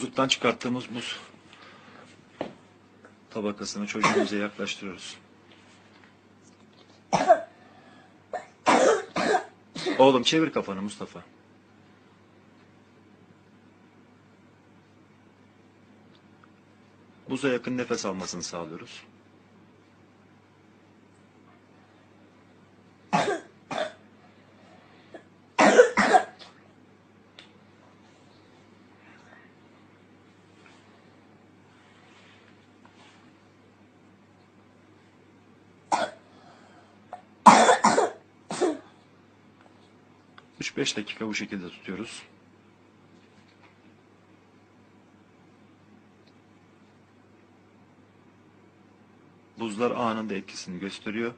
Buzluktan çıkarttığımız buz tabakasını çocuğumuza yaklaştırıyoruz. Oğlum çevir kafanı Mustafa. Buza yakın nefes almasını sağlıyoruz. Üç beş dakika bu şekilde tutuyoruz. Buzlar anında etkisini gösteriyor.